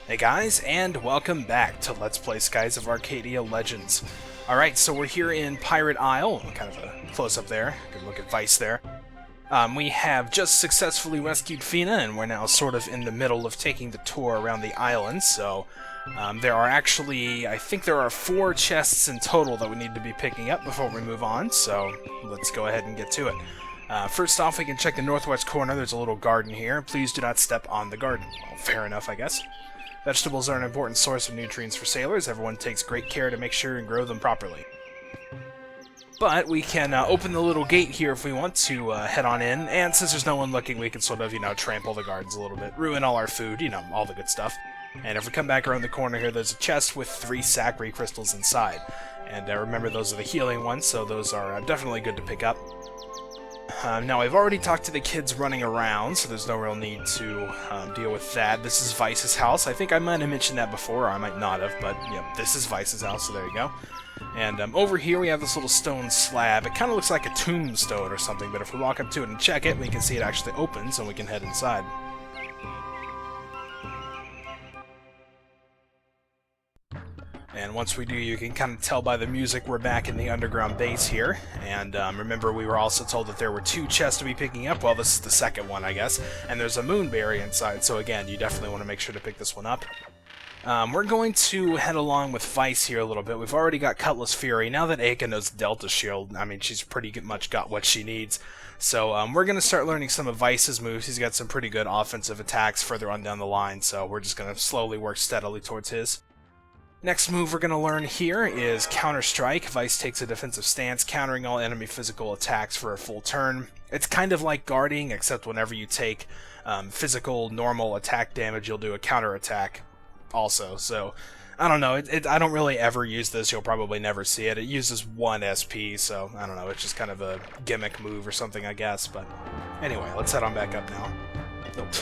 Hey guys, and welcome back to Let's Play Skies of Arcadia Legends. Alright, so we're here in Pirate Isle, kind of a close-up there, good look at Vice there. We have just successfully rescued Fina, and we're now sort of in the middle of taking the tour around the island, so there are actually, I think there are 4 chests in total that we need to be picking up before we move on, so let's go ahead and get to it. First off, we can check the northwest corner. There's a little garden here. Please do not step on the garden. Well, fair enough, I guess. Vegetables are an important source of nutrients for sailors. Everyone takes great care to make sure and grow them properly. But we can open the little gate here if we want to head on in, and since there's no one looking, we can sort of, trample the gardens a little bit, ruin all our food, all the good stuff. And if we come back around the corner here, there's a chest with 3 Sacri crystals inside. And remember, those are the healing ones, so those are definitely good to pick up. Now, I've already talked to the kids running around, so there's no real need to deal with that. This is Vice's house. I think I might have mentioned that before, or I might not have, but yeah, this is Vice's house, so there you go. And over here we have this little stone slab. It kind of looks like a tombstone or something, but if we walk up to it and check it, we can see it actually opens, and we can head inside. And once we do, you can kind of tell by the music we're back in the underground base here. And remember, we were also told that there were 2 chests to be picking up. Well, this is the second one, I guess. And there's a moonberry inside, so again, you definitely want to make sure to pick this one up. We're going to head along with Vice here a little bit. We've already got Cutlass Fury. Now that Aika knows Delta Shield, I mean, she's pretty much got what she needs. So we're going to start learning some of Vice's moves. He's got some pretty good offensive attacks further on down the line, so we're just going to slowly work steadily towards his. Next move we're going to learn here is Counter Strike. Vice takes a defensive stance, countering all enemy physical attacks for a full turn. It's kind of like guarding, except whenever you take physical, normal attack damage, you'll do a counter attack also. So, I don't know, I don't really ever use this. You'll probably never see it. It uses 1 SP, so I don't know, it's just kind of a gimmick move or something, I guess. But anyway, let's head on back up now. Nope,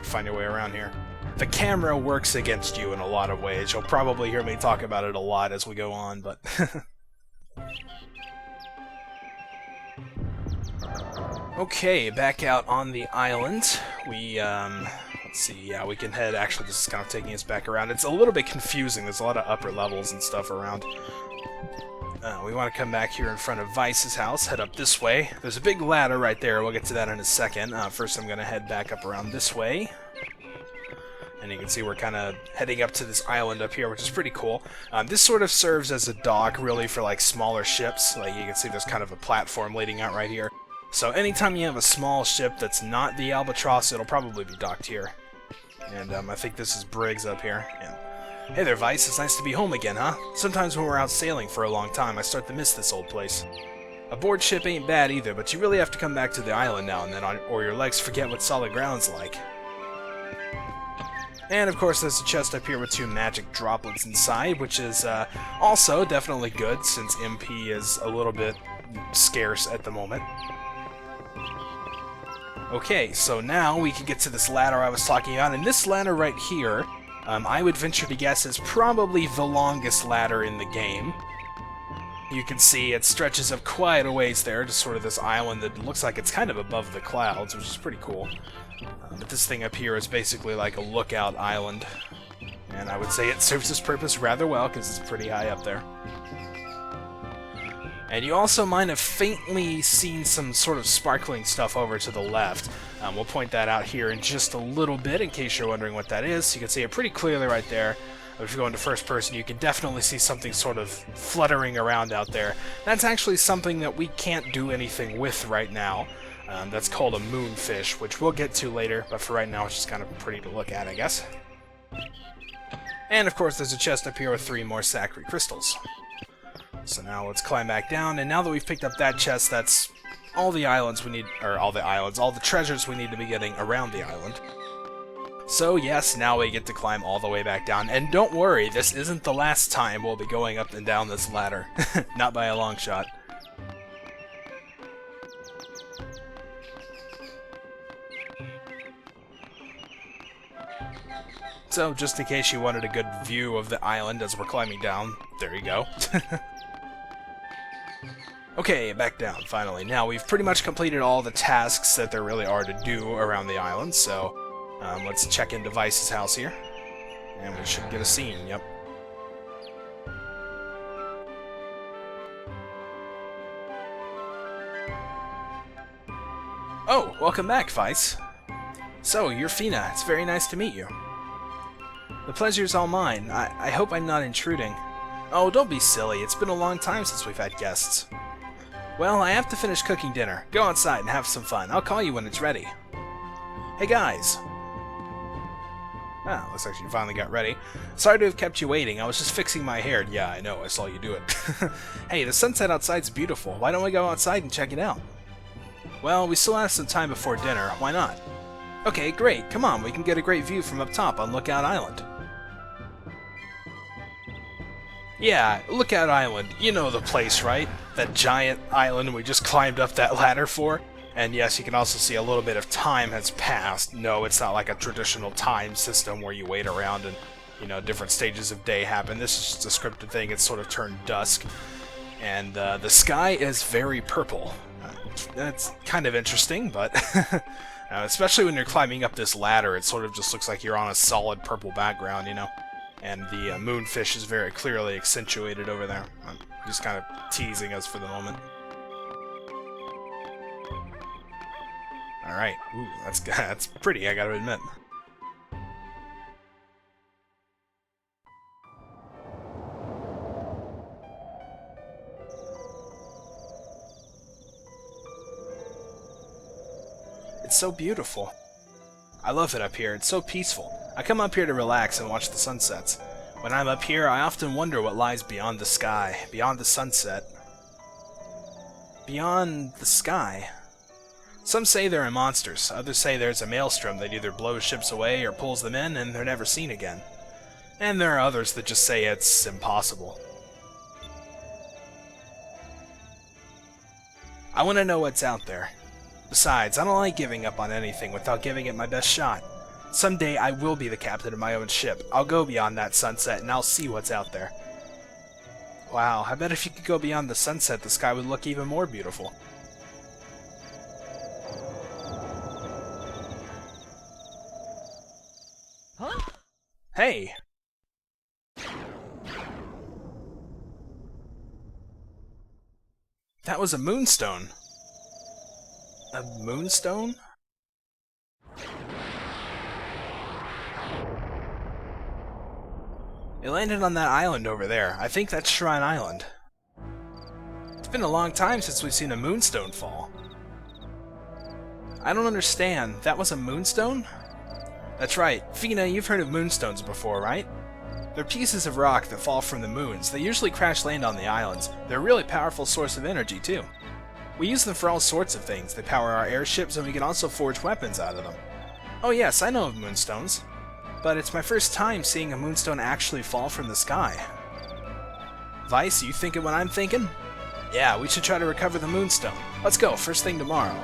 find your way around here. The camera works against you in a lot of ways. You'll probably hear me talk about it a lot as we go on, but... Okay, back out on the island. We, let's see, yeah, we can head... Actually, this is kind of taking us back around. It's a little bit confusing. There's a lot of upper levels and stuff around. We want to come back here in front of Vice's house, head up this way. There's a big ladder right there. We'll get to that in a second. First, I'm going to head back up around this way. And you can see we're kind of heading up to this island up here, which is pretty cool. This sort of serves as a dock, really, for like smaller ships. Like you can see there's kind of a platform leading out right here. So anytime you have a small ship that's not the Albatross, it'll probably be docked here. And I think this is Briggs up here. Yeah. Hey there, Vice. It's nice to be home again, huh? Sometimes when we're out sailing for a long time, I start to miss this old place. A board ship ain't bad either, but you really have to come back to the island now and then, or your legs forget what solid ground's like. And of course there's a chest up here with 2 magic droplets inside, which is also definitely good, since MP is a little bit scarce at the moment. Okay, so now we can get to this ladder I was talking about, and this ladder right here, I would venture to guess is probably the longest ladder in the game. You can see it stretches up quite a ways there to sort of this island that looks like it's kind of above the clouds, which is pretty cool. But this thing up here is basically like a lookout island, and I would say it serves its purpose rather well because it's pretty high up there. And you also might have faintly seen some sort of sparkling stuff over to the left. We'll point that out here in just a little bit in case you're wondering what that is. You can see it pretty clearly right there. If you go into first person, you can definitely see something sort of fluttering around out there. That's actually something that we can't do anything with right now. That's called a moonfish, which we'll get to later, but for right now it's just kind of pretty to look at, I guess. And of course there's a chest up here with 3 more Sacri crystals. So now let's climb back down, and now that we've picked up that chest, that's all the islands we need, or all the treasures we need to be getting around the island. So yes, now we get to climb all the way back down, and don't worry, this isn't the last time we'll be going up and down this ladder. Not by a long shot. So, just in case you wanted a good view of the island as we're climbing down, there you go. Okay, back down, finally. Now, we've pretty much completed all the tasks that there really are to do around the island, so let's check into Vice's house here. And we should get a scene, yep. Oh, welcome back, Vice. So, you're Fina. It's very nice to meet you. The pleasure's all mine. I hope I'm not intruding. Oh, don't be silly. It's been a long time since we've had guests. Well, I have to finish cooking dinner. Go outside and have some fun. I'll call you when it's ready. Hey, guys. Ah, looks like you finally got ready. Sorry to have kept you waiting. I was just fixing my hair. Yeah, I know. I saw you do it. Hey, the sunset outside's beautiful. Why don't we go outside and check it out? Well, we still have some time before dinner. Why not? Okay, great. Come on. We can get a great view from up top on Lookout Island. Yeah, Lookout Island. You know the place, right? That giant island we just climbed up that ladder for. And yes, you can also see a little bit of time has passed. No, it's not like a traditional time system where you wait around and, you know, different stages of day happen. This is just a scripted thing. It's sort of turned dusk. And the sky is very purple. That's kind of interesting, but especially when you're climbing up this ladder, it sort of just looks like you're on a solid purple background, you know? And the moonfish is very clearly accentuated over there. I'm just kind of teasing us for the moment. Alright, ooh, that's pretty, I gotta admit. It's so beautiful. I love it up here, it's so peaceful. I come up here to relax and watch the sunsets. When I'm up here, I often wonder what lies beyond the sky, beyond the sunset. Beyond the sky? Some say there are monsters, others say there's a maelstrom that either blows ships away or pulls them in and they're never seen again. And there are others that just say it's impossible. I want to know what's out there. Besides, I don't like giving up on anything without giving it my best shot. Someday I will be the captain of my own ship. I'll go beyond that sunset and I'll see what's out there. Wow, I bet if you could go beyond the sunset, the sky would look even more beautiful. Huh? Hey! That was a Moonstone. A Moonstone? It landed on that island over there. I think that's Shrine Island. It's been a long time since we've seen a Moonstone fall. I don't understand. That was a Moonstone? That's right. Fina, you've heard of Moonstones before, right? They're pieces of rock that fall from the moons. They usually crash land on the islands. They're a really powerful source of energy, too. We use them for all sorts of things. They power our airships, and we can also forge weapons out of them. Oh yes, I know of Moonstones. But it's my first time seeing a Moonstone actually fall from the sky. Vice, you thinking what I'm thinking? Yeah, we should try to recover the Moonstone. Let's go, first thing tomorrow.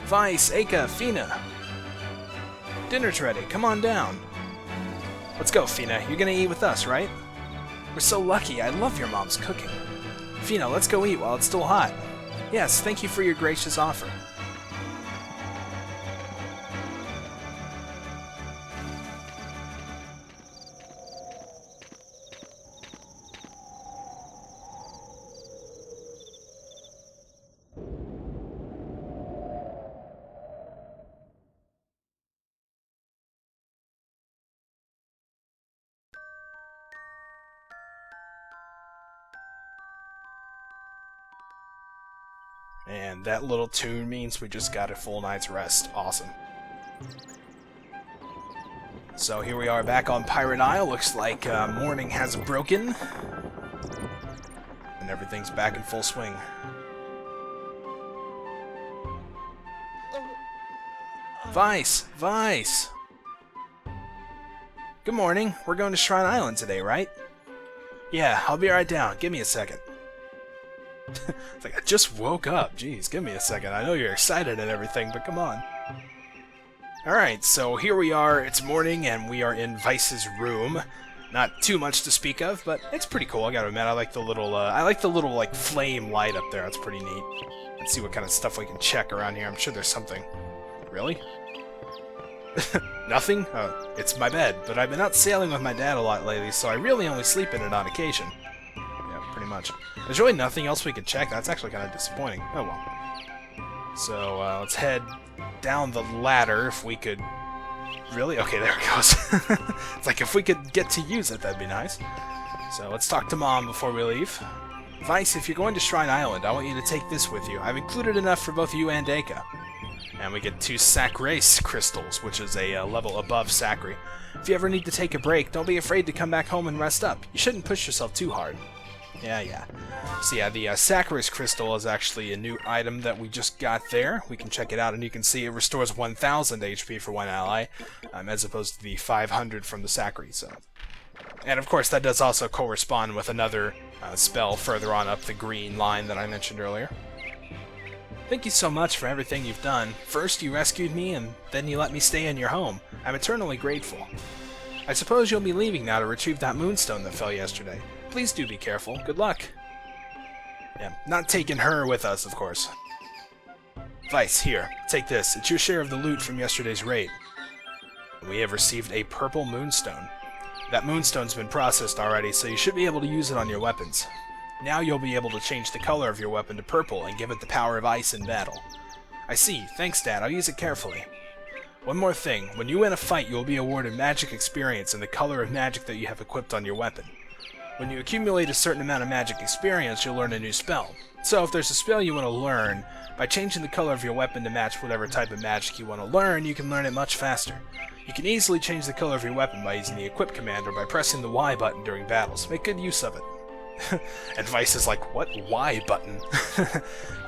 Vice, Aka, Fina. Dinner's ready, come on down. Let's go, Fina. You're gonna eat with us, right? We're so lucky. I love your mom's cooking. Fina, let's go eat while it's still hot. Yes, thank you for your gracious offer. And that little tune means we just got a full night's rest. Awesome. So here we are back on Pirate Isle. Looks like morning has broken. And everything's back in full swing. Vice! Vice! Good morning. We're going to Shrine Island today, right? Yeah, I'll be right down. Give me a second. It's like, I just woke up. Jeez, give me a second. I know you're excited and everything, but come on. Alright, so here we are. It's morning, and we are in Vice's room. Not too much to speak of, but it's pretty cool. I gotta admit, I like the little, like, flame light up there. That's pretty neat. Let's see what kind of stuff we can check around here. I'm sure there's something. Really? Nothing? It's my bed, but I've been out sailing with my dad a lot lately, so I really only sleep in it on occasion. Yeah, pretty much. There's really nothing else we could check. That's actually kind of disappointing. Oh well. So, let's head down the ladder if we could... Really? Okay, there it goes. It's like if we could get to use it, that'd be nice. So let's talk to Mom before we leave. Vice, if you're going to Shrine Island, I want you to take this with you. I've included enough for both you and Deka. And we get 2 Sacrace crystals, which is a level above Sacri. If you ever need to take a break, don't be afraid to come back home and rest up. You shouldn't push yourself too hard. Yeah. So yeah, the Sacrace crystal is actually a new item that we just got there. We can check it out, and you can see it restores 1,000 HP for one ally, as opposed to the 500 from the Sacri. So, and of course, that does also correspond with another spell further on up the green line that I mentioned earlier. Thank you so much for everything you've done. First, you rescued me, and then you let me stay in your home. I'm eternally grateful. I suppose you'll be leaving now to retrieve that Moonstone that fell yesterday. Please do be careful. Good luck. Yeah, not taking her with us, of course. Vice, here. Take this. It's your share of the loot from yesterday's raid. We have received a purple Moonstone. That Moonstone's been processed already, so you should be able to use it on your weapons. Now you'll be able to change the color of your weapon to purple and give it the power of ice in battle. I see. Thanks, Dad. I'll use it carefully. One more thing. When you win a fight, you will be awarded magic experience in the color of magic that you have equipped on your weapon. When you accumulate a certain amount of magic experience, you'll learn a new spell. So if there's a spell you want to learn, by changing the color of your weapon to match whatever type of magic you want to learn, you can learn it much faster. You can easily change the color of your weapon by using the equip command or by pressing the Y button during battles. Make good use of it. And Vice is like, what Y button?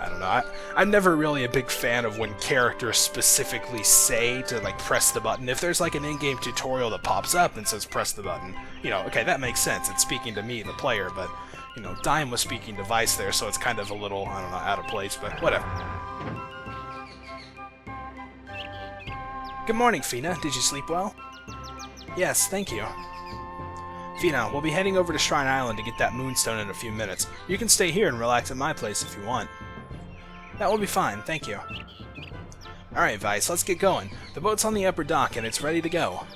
I don't know. I'm never really a big fan of when characters specifically say to like press the button. If there's like an in-game tutorial that pops up and says press the button, you know, okay, that makes sense. It's speaking to me, the player, but, you know, Dime was speaking to Vice there, so it's kind of a little, I don't know, out of place, but whatever. Good morning, Fina. Did you sleep well? Yes, thank you. Fina, we'll be heading over to Shrine Island to get that Moonstone in a few minutes. You can stay here and relax at my place if you want. That will be fine, thank you. Alright, Vice, let's get going. The boat's on the upper dock and it's ready to go.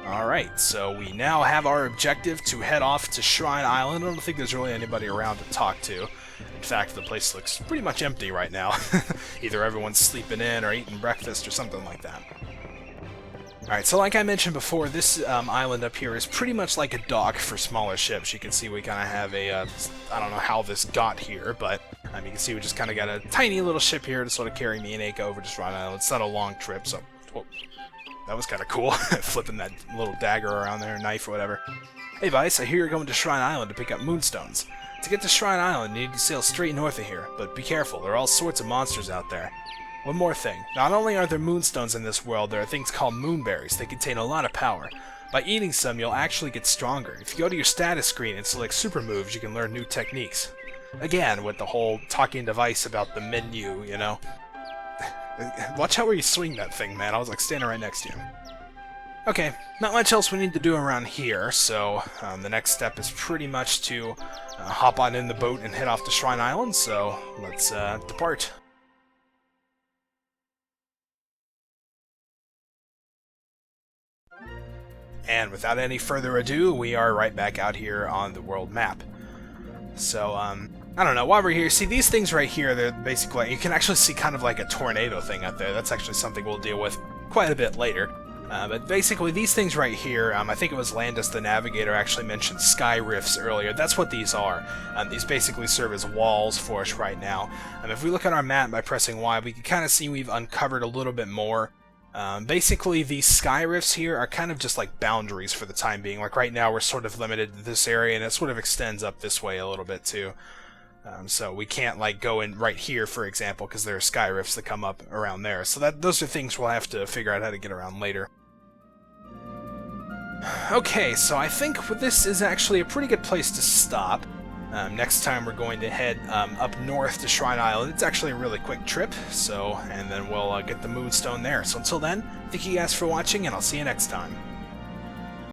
Alright, so we now have our objective to head off to Shrine Island. I don't think there's really anybody around to talk to. In fact, the place looks pretty much empty right now. Either everyone's sleeping in or eating breakfast or something like that. Alright, so like I mentioned before, this island up here is pretty much like a dock for smaller ships. You can see we kind of have a, I don't know how this got here, but you can see we just kind of got a tiny little ship here to sort of carry me and Aika over to Shrine Island. It's not a long trip, so... Whoa, that was kind of cool, flipping that little dagger around there, knife or whatever. Hey Vice, I hear you're going to Shrine Island to pick up Moonstones. To get to Shrine Island, you need to sail straight north of here, but be careful, there are all sorts of monsters out there. One more thing, not only are there moonstones in this world, there are things called moonberries. They contain a lot of power. By eating some, you'll actually get stronger. If you go to your status screen and select super moves, you can learn new techniques. Again, with the whole talking device about the menu, you know. Watch how you swing that thing, man. I was like standing right next to you. Okay, not much else we need to do around here, so the next step is pretty much to hop on in the boat and head off to Shrine Island, so let's depart. And without any further ado, we are right back out here on the world map. So, I don't know, while we're here, see these things right here, they're basically, you can actually see kind of like a tornado thing out there. That's actually something we'll deal with quite a bit later. But basically, these things right here, I think it was Landis the Navigator actually mentioned sky rifts earlier. That's what these are. These basically serve as walls for us right now. If we look at our map by pressing Y, we can kind of see we've uncovered a little bit more. Basically, these sky rifts here are kind of just like boundaries for the time being. Like right now, we're sort of limited to this area, and it sort of extends up this way a little bit too. So we can't like go in right here, for example, because there are sky rifts that come up around there. So those are things we'll have to figure out how to get around later. Okay, so I think this is actually a pretty good place to stop. Next time we're going to head up north to Shrine Island. It's actually a really quick trip, and then we'll get the Moonstone there. So until then, thank you guys for watching, and I'll see you next time.